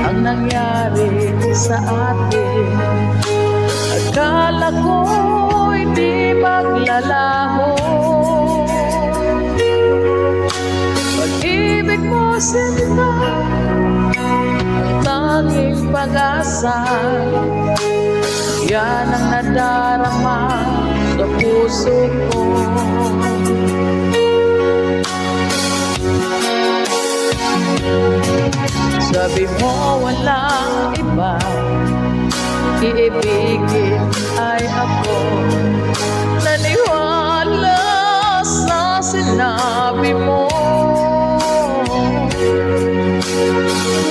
Ang nangyari sa atin, akala ko'y di maglalaho. Pag-ibig mo sinta, ang tanging pag-asa, yan ang nadarama sa puso ko. Sabi mo walang iba, iibigin ay ako. Naniwala sa sinabi mo,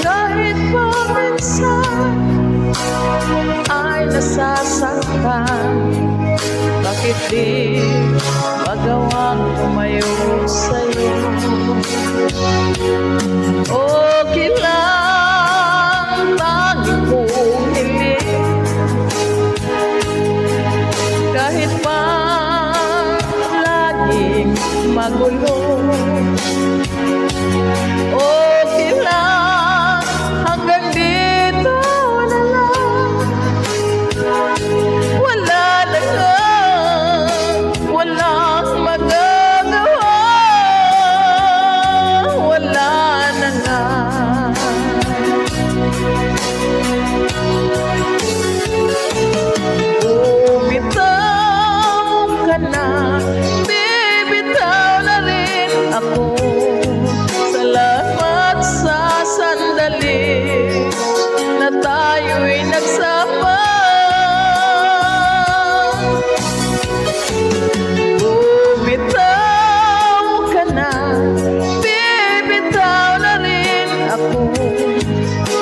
kahit pa minsan ay nasasaktan. Bakit di magawang tumayo sa'yo? Okay lang, tanging kong hiling, kahit pa laging magulo. Okay lang, hanggang dito na lang. Wala na nga, walang magagawa. Wala na nga. Bumitaw ka na, bibitaw na rin ako. Salamat sa sandali na tayo'y nagsama. Bumitaw ka na, bibitaw na rin ako.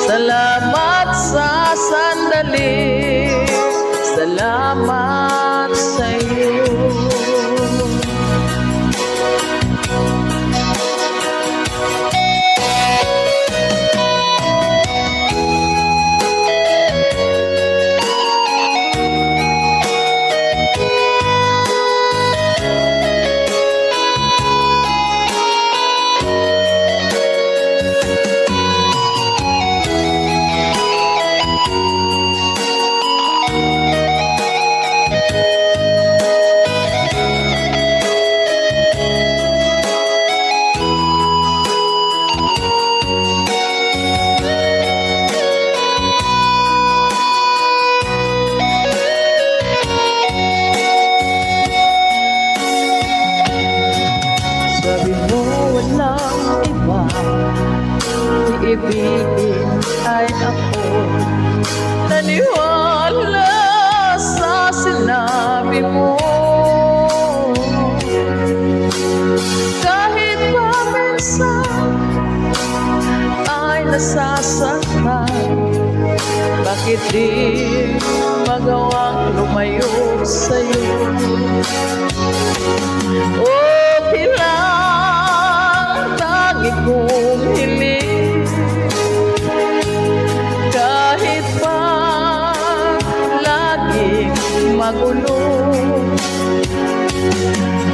Salamat sa sandali, salamat sa'yo. Sabi mo walang iba, iibigin ay ako. Naniwala sa sinabi mo, kahit pa minsan ay nasasaktan. Bakit di magawang lumayo sa'yo? Okay lang, tanging kong hiling, kahit pa laging magulo.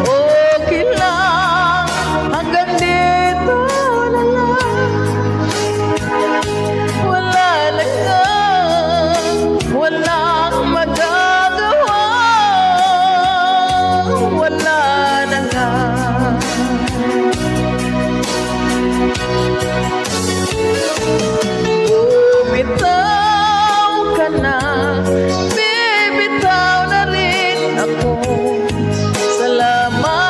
Okay lang, hanggang dito na lang. Wala na nga, walang magagawa. Wala na nga. Bumitaw ka na, bibitaw na rin ako. Salamat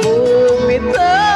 Bumitaw